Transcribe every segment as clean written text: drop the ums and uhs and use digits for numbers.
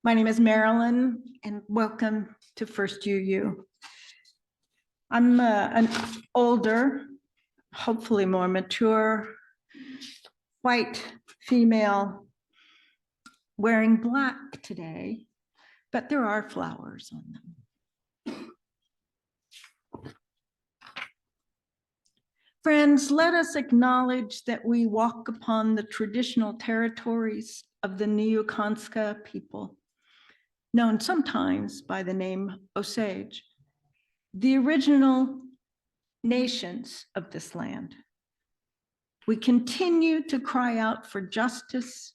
My name is Marilyn, and welcome to First UU. I'm an older, hopefully more mature, white female wearing black today, but there are flowers on them. Friends, let us acknowledge that we walk upon the traditional territories of the Niukanska people, known sometimes by the name Osage, the original nations of this land. We continue to cry out for justice,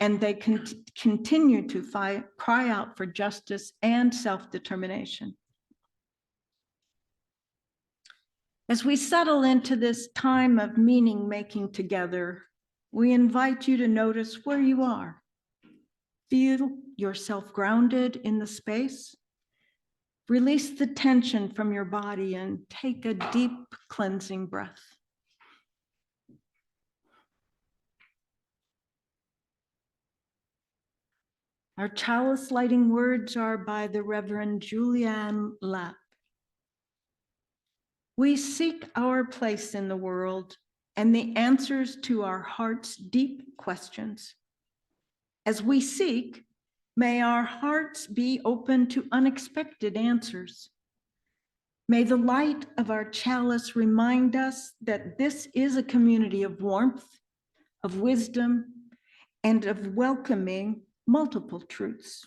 and they continue to cry out for justice and self-determination. As we settle into this time of meaning-making together, we invite you to notice where you are. Feel yourself grounded in the space. Release the tension from your body and take a deep cleansing breath. Our chalice lighting words are by the Reverend Julianne Lapp. We seek our place in the world and the answers to our heart's deep questions. As we seek, may our hearts be open to unexpected answers. May the light of our chalice remind us that this is a community of warmth, of wisdom, and of welcoming multiple truths.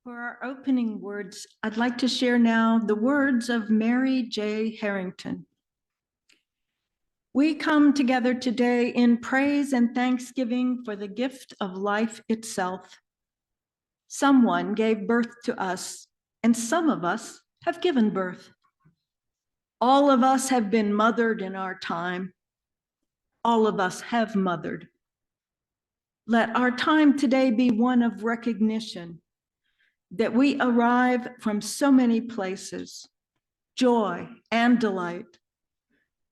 For our opening words, I'd like to share now the words of Mary J. Harrington. We come together today in praise and thanksgiving for the gift of life itself. Someone gave birth to us, and some of us have given birth. All of us have been mothered in our time. All of us have mothered. Let our time today be one of recognition that we arrive from so many places, joy and delight,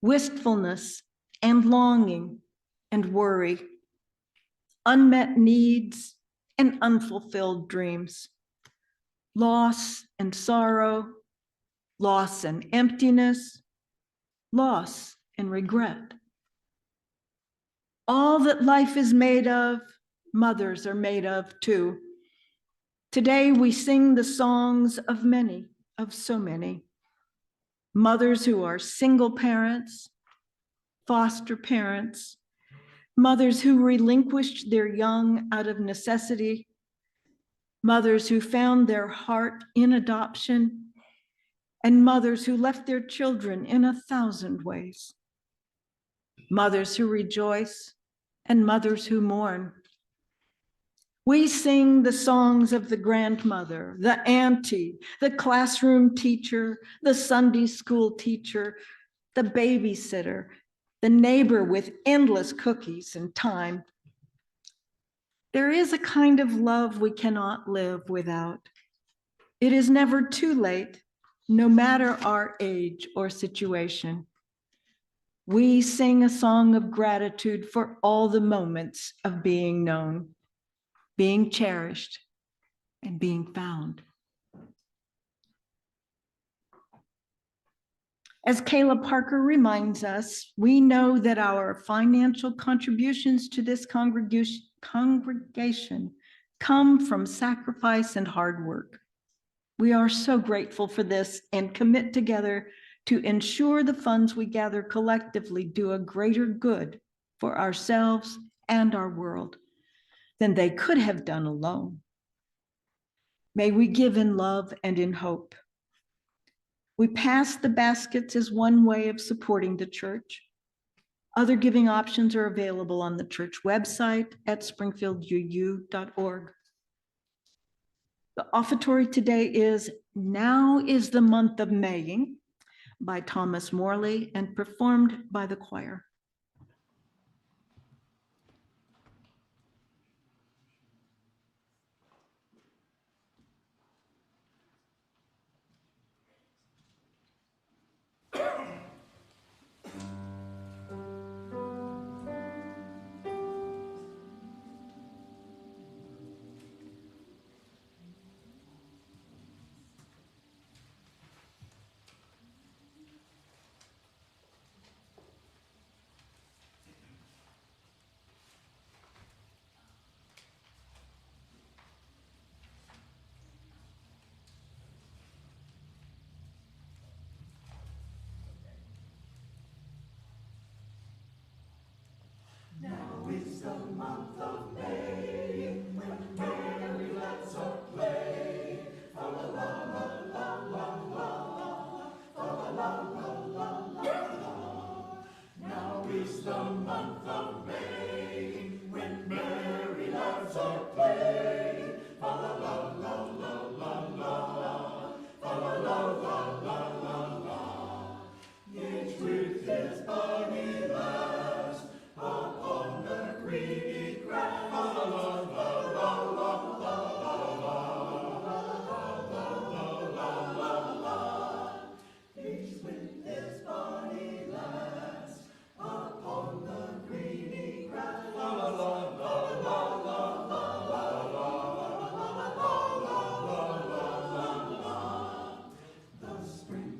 wistfulness and longing and worry, unmet needs and unfulfilled dreams, loss and sorrow, loss and emptiness, loss and regret. All that life is made of, mothers are made of too. Today we sing the songs of many, of so many. Mothers who are single parents, foster parents, mothers who relinquished their young out of necessity, mothers who found their heart in adoption, and mothers who left their children in 1,000 ways. Mothers who rejoice and mothers who mourn. We sing the songs of the grandmother, the auntie, the classroom teacher, the Sunday school teacher, the babysitter, the neighbor with endless cookies and time. There is a kind of love we cannot live without. It is never too late, no matter our age or situation. We sing a song of gratitude for all the moments of being known, being cherished, and being found. As Kayla Parker reminds us, we know that our financial contributions to this congregation come from sacrifice and hard work. We are so grateful for this and commit together to ensure the funds we gather collectively do a greater good for ourselves and our world than they could have done alone. May we give in love and in hope. We pass the baskets as one way of supporting the church. Other giving options are available on the church website at springfielduu.org. The offertory today is "Now is the Month of Maying" by Thomas Morley and performed by the choir. Now is the month of May, when merry lads are play. Fa la la la la la la, fa la la la la la. Now is the month of May, when merry lads are play. Fa la la la la la la, fa la la la la la la. Each with his bonny lass upon the greeny grass. La la la la la la la la. Each with his bonny lass upon the greeny grass. La la la la la la la. The spring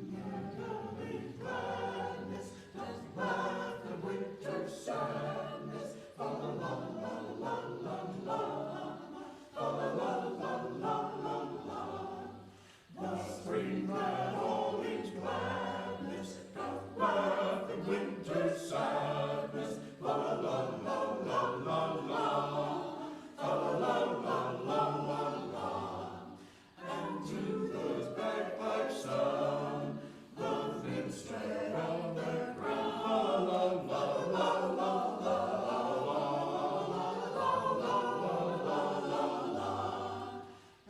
with gladness does laugh the winter sadness. Fa la la la la la la, fa la la la la la la. The spring glad all its gladness doth laugh the winter sadness. Fa la la la la la la, fa la la la la la la. And to those bagpipe sound the nymphs tread on their ground. La la la la la la.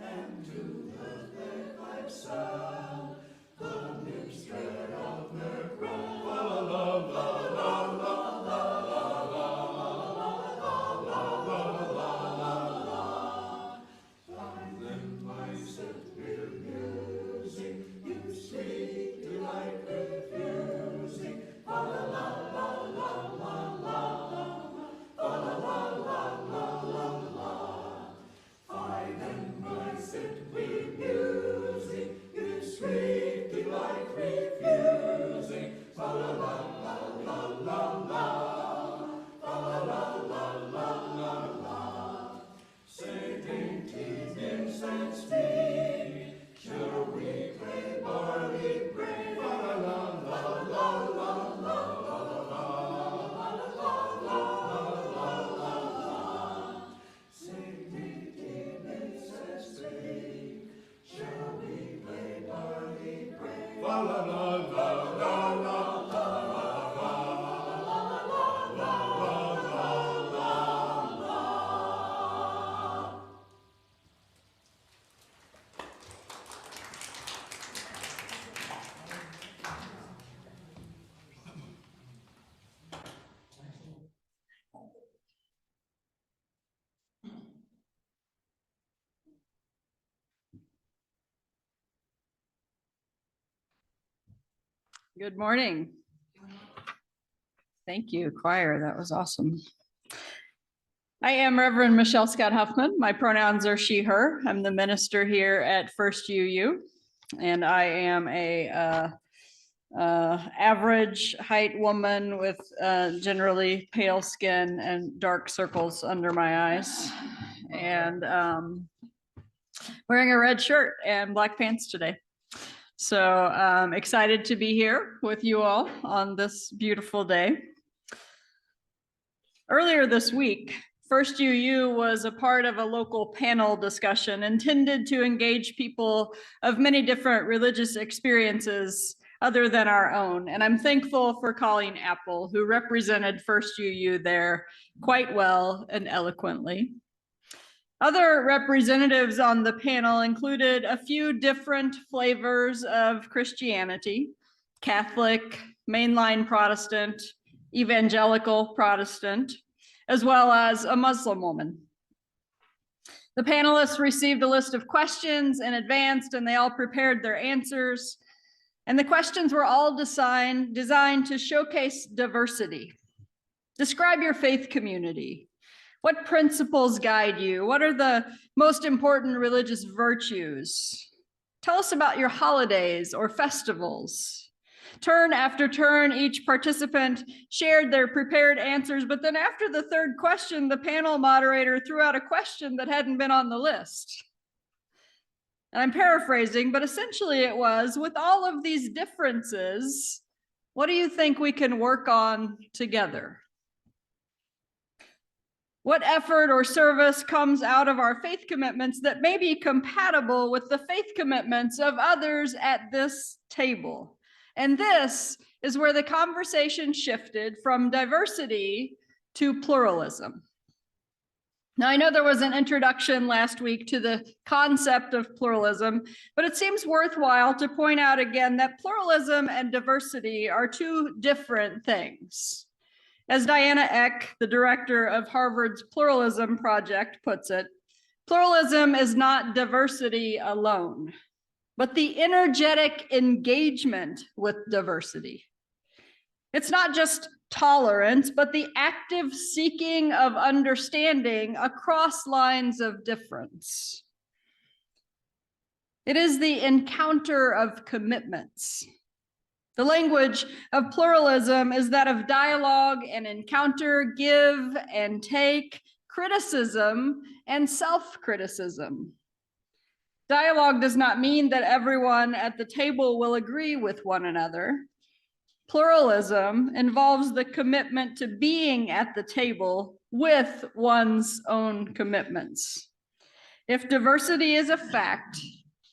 And to the bagpipe sound the nymphs tread on their ground. La la la la la la. Find them licensed with music, you sweet delight refusing. Fa la la la la la la, fa la la la la la la. Find them licensed with music, you sweet delight refusing. Fa la la la la la la, fa la la la la la la. Say dainty nymphs and sweet, shall we play barley brave? La la la la la la. Say dainty nymphs and sweet, shall we play barley brave? La la la la la la. Good morning. Thank you, choir. That was awesome. I am Reverend Michelle Scott-Huffman. My pronouns are she, her. I'm the minister here at First UU, and I am a average height woman with generally pale skin and dark circles under my eyes. and wearing a red shirt and black pants today. So excited to be here with you all on this beautiful day. Earlier this week, First UU was a part of a local panel discussion intended to engage people of many different religious experiences other than our own. And I'm thankful for Colleen Apple, who represented First UU there quite well and eloquently. Other representatives on the panel included a few different flavors of Christianity: Catholic, mainline Protestant, evangelical Protestant, as well as a Muslim woman. The panelists received a list of questions in advance, and they all prepared their answers. And the questions were all designed to showcase diversity. Describe your faith community. What principles guide you? What are the most important religious virtues? Tell us about your holidays or festivals. Turn after turn, each participant shared their prepared answers, but then after the third question, the panel moderator threw out a question that hadn't been on the list. And I'm paraphrasing, but essentially it was, with all of these differences, what do you think we can work on together? What effort or service comes out of our faith commitments that may be compatible with the faith commitments of others at this table? And this is where the conversation shifted from diversity to pluralism. Now, I know there was an introduction last week to the concept of pluralism, but it seems worthwhile to point out again that pluralism and diversity are two different things. As Diana Eck, the director of Harvard's Pluralism Project, puts it, pluralism is not diversity alone, but the energetic engagement with diversity. It's not just tolerance, but the active seeking of understanding across lines of difference. It is the encounter of commitments. The language of pluralism is that of dialogue and encounter, give and take, criticism and self-criticism. Dialogue does not mean that everyone at the table will agree with one another. Pluralism involves the commitment to being at the table with one's own commitments. If diversity is a fact,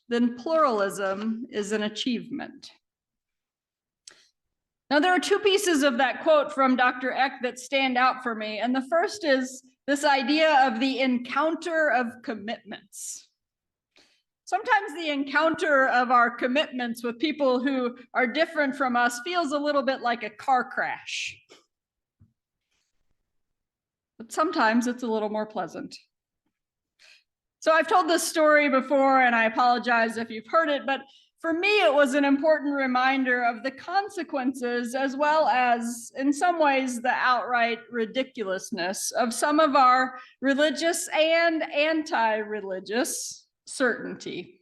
then pluralism is an achievement. Now, there are two pieces of that quote from Dr. Eck that stand out for me. And the first is this idea of the encounter of commitments. Sometimes the encounter of our commitments with people who are different from us feels a little bit like a car crash. But sometimes it's a little more pleasant. So I've told this story before, and I apologize if you've heard it, but for me, it was an important reminder of the consequences, as well as, in some ways, the outright ridiculousness of some of our religious and anti-religious certainty.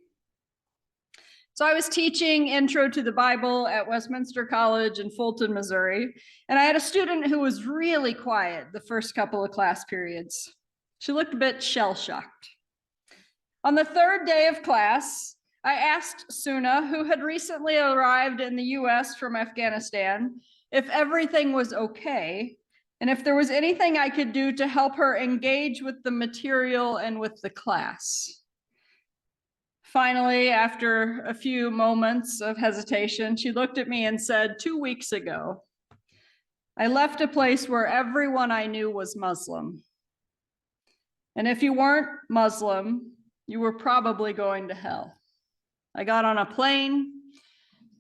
So I was teaching Intro to the Bible at Westminster College in Fulton, Missouri, and I had a student who was really quiet the first couple of class periods. She looked a bit shell-shocked. On the third day of class, I asked Suna, who had recently arrived in the US from Afghanistan, if everything was okay, and if there was anything I could do to help her engage with the material and with the class. Finally, after a few moments of hesitation, she looked at me and said, 2 weeks ago, I left a place where everyone I knew was Muslim. And if you weren't Muslim, you were probably going to hell. I got on a plane,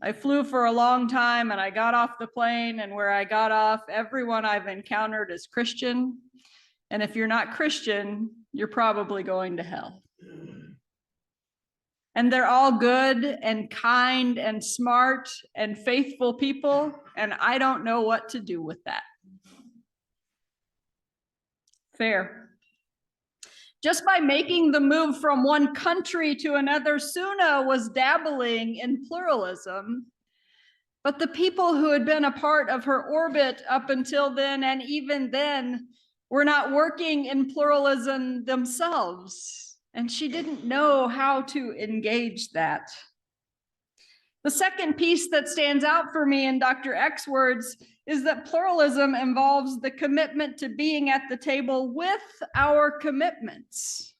I flew for a long time, and I got off the plane, and where I got off, everyone I've encountered is Christian. And if you're not Christian, you're probably going to hell. And they're all good and kind and smart and faithful people, and I don't know what to do with that. Fair. Just by making the move from one country to another, Suna was dabbling in pluralism, but the people who had been a part of her orbit up until then, and even then, were not working in pluralism themselves, and she didn't know how to engage that. The second piece that stands out for me in Dr. Eck's words is that pluralism involves the commitment to being at the table with our commitments.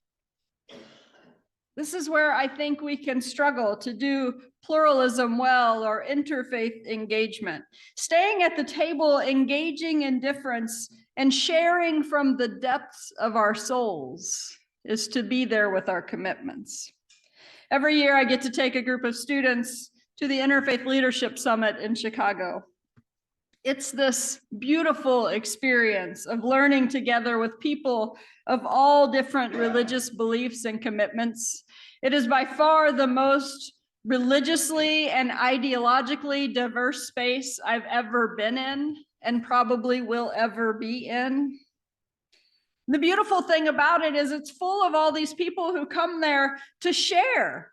This is where I think we can struggle to do pluralism well or interfaith engagement. Staying at the table, engaging in difference, and sharing from the depths of our souls is to be there with our commitments. Every year I get to take a group of students to the Interfaith Leadership Summit in Chicago. It's this beautiful experience of learning together with people of all different religious beliefs and commitments. It is by far the most religiously and ideologically diverse space I've ever been in and probably will ever be in. The beautiful thing about it is it's full of all these people who come there to share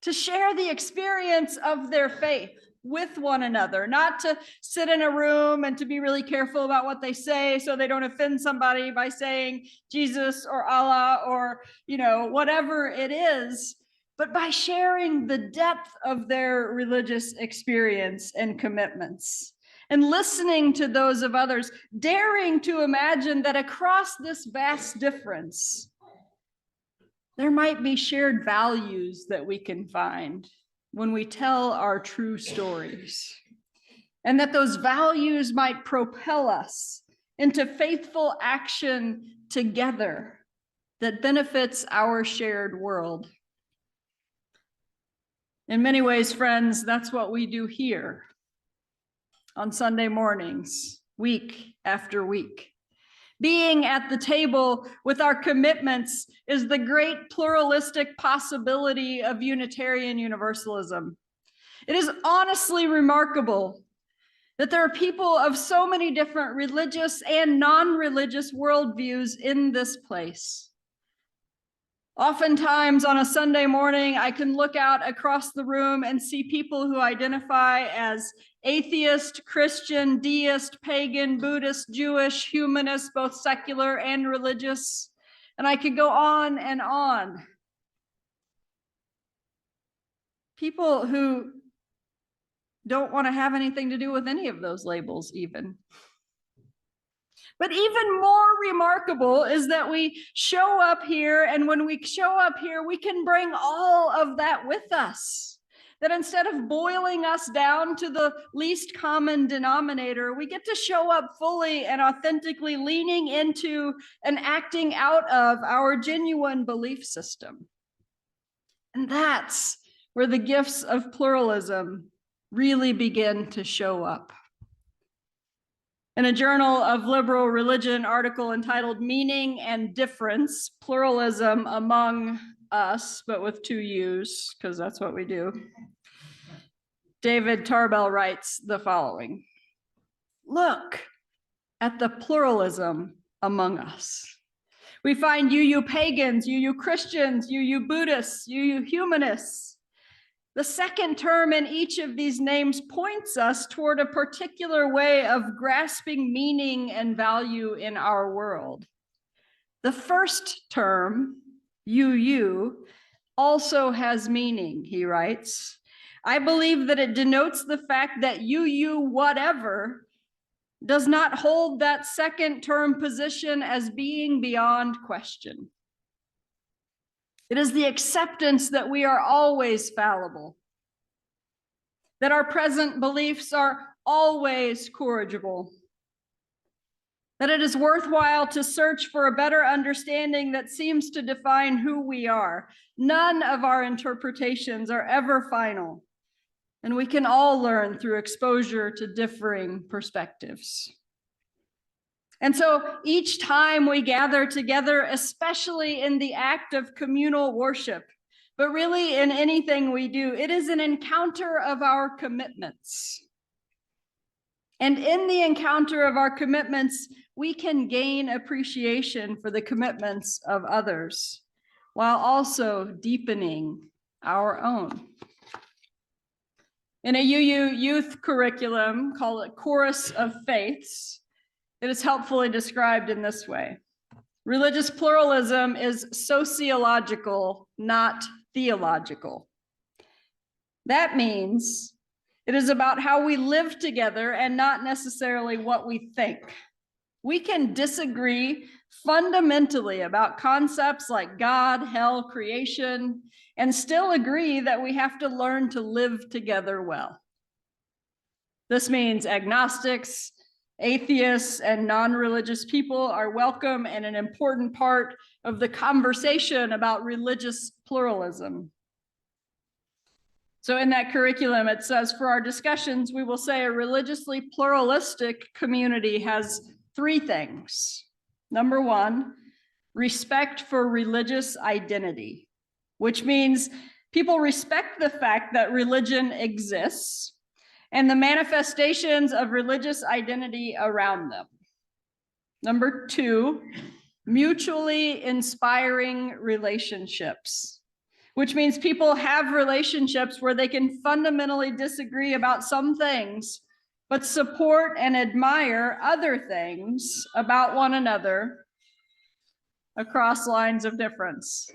the experience of their faith with one another, not to sit in a room and to be really careful about what they say so they don't offend somebody by saying Jesus or Allah or, whatever it is, but by sharing the depth of their religious experience and commitments and listening to those of others, daring to imagine that across this vast difference, there might be shared values that we can find when we tell our true stories, and that those values might propel us into faithful action together that benefits our shared world. In many ways, friends, that's what we do here on Sunday mornings, week after week. Being at the table with our commitments is the great pluralistic possibility of Unitarian Universalism. It is honestly remarkable that there are people of so many different religious and non-religious worldviews in this place. Oftentimes on a Sunday morning, I can look out across the room and see people who identify as atheist, Christian, deist, pagan, Buddhist, Jewish, humanist, both secular and religious. And I could go on and on. People who don't want to have anything to do with any of those labels even. But even more remarkable is that we show up here, and when we show up here, we can bring all of that with us. That instead of boiling us down to the least common denominator, we get to show up fully and authentically leaning into and acting out of our genuine belief system. And that's where the gifts of pluralism really begin to show up. In a Journal of Liberal Religion article entitled Meaning and Difference, Pluralism Among Us, but with two U's, because that's what we do, David Tarbell writes the following: look at the pluralism among us. We find you pagans, you Christians, you Buddhists, you humanists. The second term in each of these names points us toward a particular way of grasping meaning and value in our world. The first term, you, also has meaning, he writes. I believe that it denotes the fact that you whatever does not hold that second term position as being beyond question. It is the acceptance that we are always fallible, that our present beliefs are always corrigible, that it is worthwhile to search for a better understanding that seems to define who we are. None of our interpretations are ever final, and we can all learn through exposure to differing perspectives. And so each time we gather together, especially in the act of communal worship, but really in anything we do, it is an encounter of our commitments. And in the encounter of our commitments, we can gain appreciation for the commitments of others, while also deepening our own. In a UU youth curriculum, call it Chorus of Faiths, It is helpfully described in this way. Religious pluralism is sociological, not theological. That means it is about how we live together and not necessarily what we think. We can disagree fundamentally about concepts like God, hell, creation, and still agree that we have to learn to live together well. This means agnostics, atheists, and non-religious people are welcome and an important part of the conversation about religious pluralism. So in that curriculum, it says, for our discussions, we will say a religiously pluralistic community has three things. Number one, respect for religious identity, which means people respect the fact that religion exists and the manifestations of religious identity around them. Number two, mutually inspiring relationships, which means people have relationships where they can fundamentally disagree about some things, but support and admire other things about one another across lines of difference.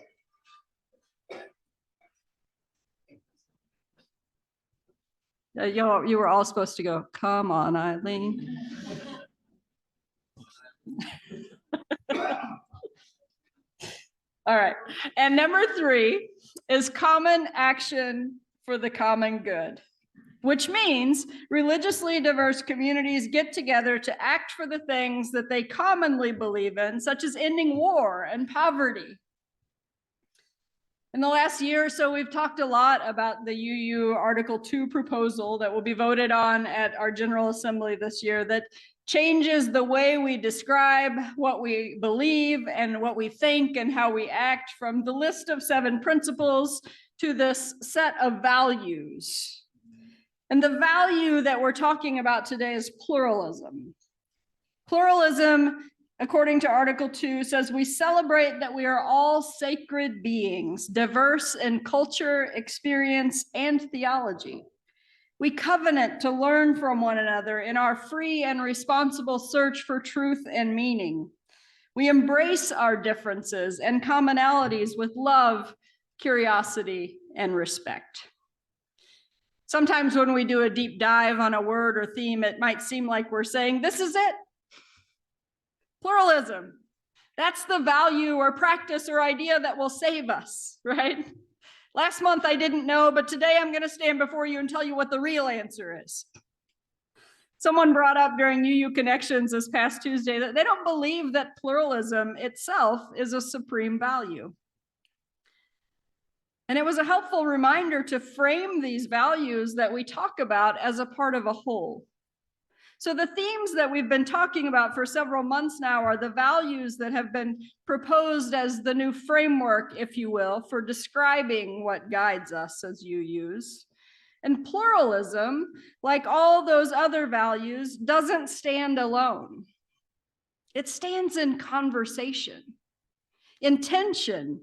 You were all supposed to go, come on, Eileen. All right. And number three is common action for the common good, which means religiously diverse communities get together to act for the things that they commonly believe in, such as ending war and poverty. In the last year or so, we've talked a lot about the UU Article 2 proposal that will be voted on at our General Assembly this year that changes the way we describe what we believe and what we think and how we act from the list of 7 principles to this set of values. And the value that we're talking about today is pluralism. Pluralism, according to Article 2, says we celebrate that we are all sacred beings, diverse in culture, experience, and theology. We covenant to learn from one another in our free and responsible search for truth and meaning. We embrace our differences and commonalities with love, curiosity, and respect. Sometimes when we do a deep dive on a word or theme, it might seem like we're saying, this is it. Pluralism. That's the value or practice or idea that will save us, right? Last month I didn't know, but today I'm going to stand before you and tell you what the real answer is. Someone brought up during UU Connections this past Tuesday that they don't believe that pluralism itself is a supreme value. And it was a helpful reminder to frame these values that we talk about as a part of a whole. So the themes that we've been talking about for several months now are the values that have been proposed as the new framework, if you will, for describing what guides us as UUs. And pluralism, like all those other values, doesn't stand alone. It stands in conversation, in tension,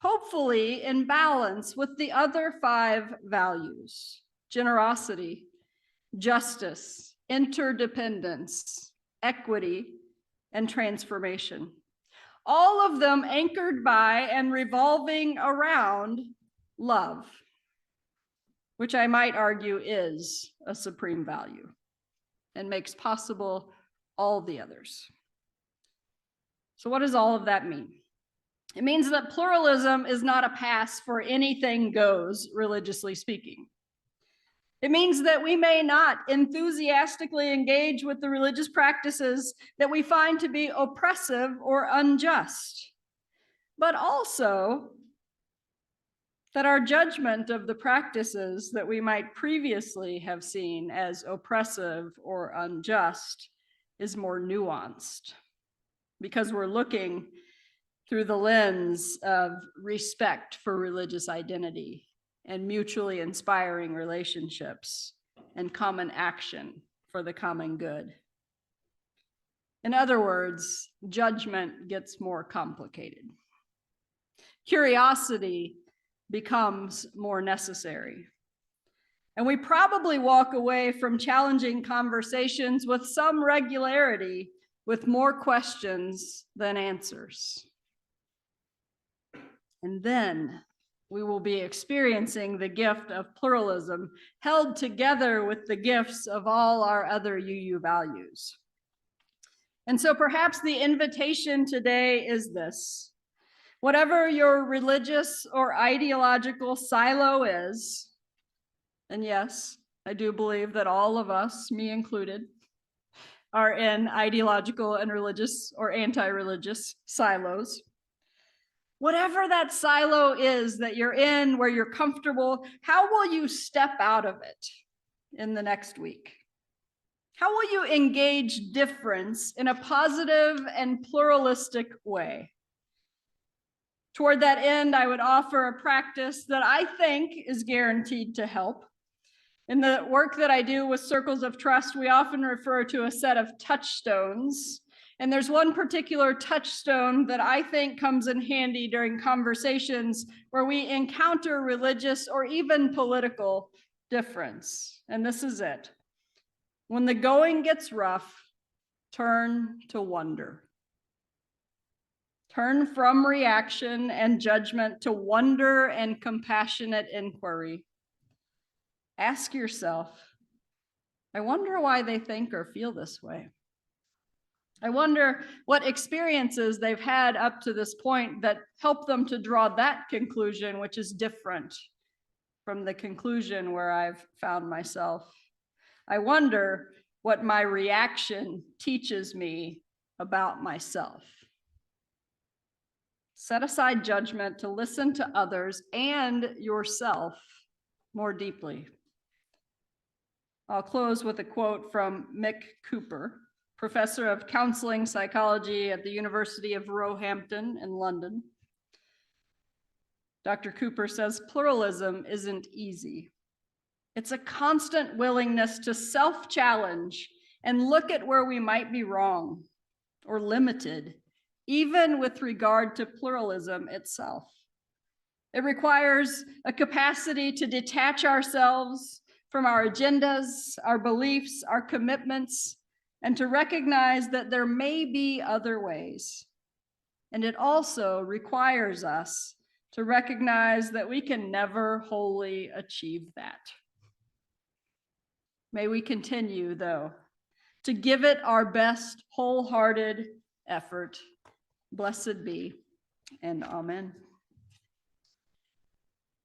hopefully in balance with the other 5 values: generosity, justice, interdependence, equity, and transformation. All of them anchored by and revolving around love, which I might argue is a supreme value and makes possible all the others. So what does all of that mean? It means that pluralism is not a pass for anything goes, religiously speaking. It means that we may not enthusiastically engage with the religious practices that we find to be oppressive or unjust, but also that our judgment of the practices that we might previously have seen as oppressive or unjust is more nuanced, because we're looking through the lens of respect for religious identity and mutually inspiring relationships and common action for the common good. In other words, judgment gets more complicated. Curiosity becomes more necessary. And we probably walk away from challenging conversations with some regularity with more questions than answers. And then we will be experiencing the gift of pluralism held together with the gifts of all our other UU values. And so perhaps the invitation today is this: whatever your religious or ideological silo is, and yes, I do believe that all of us, me included, are in ideological and religious or anti-religious silos. Whatever that silo is that you're in, where you're comfortable, how will you step out of it in the next week? How will you engage difference in a positive and pluralistic way? Toward that end, I would offer a practice that I think is guaranteed to help. In the work that I do with Circles of Trust, we often refer to a set of touchstones. And there's one particular touchstone that I think comes in handy during conversations where we encounter religious or even political difference. And this is it: when the going gets rough, turn to wonder. Turn from reaction and judgment to wonder and compassionate inquiry. Ask yourself, I wonder why they think or feel this way. I wonder what experiences they've had up to this point that help them to draw that conclusion, which is different from the conclusion where I've found myself. I wonder what my reaction teaches me about myself. Set aside judgment to listen to others and yourself more deeply. I'll close with a quote from Mick Cooper, professor of counseling psychology at the University of Roehampton in London. Dr. Cooper says, pluralism isn't easy. It's a constant willingness to self-challenge and look at where we might be wrong or limited, even with regard to pluralism itself. It requires a capacity to detach ourselves from our agendas, our beliefs, our commitments, and to recognize that there may be other ways. And it also requires us to recognize that we can never wholly achieve that. May we continue, though, to give it our best wholehearted effort. Blessed be, and amen.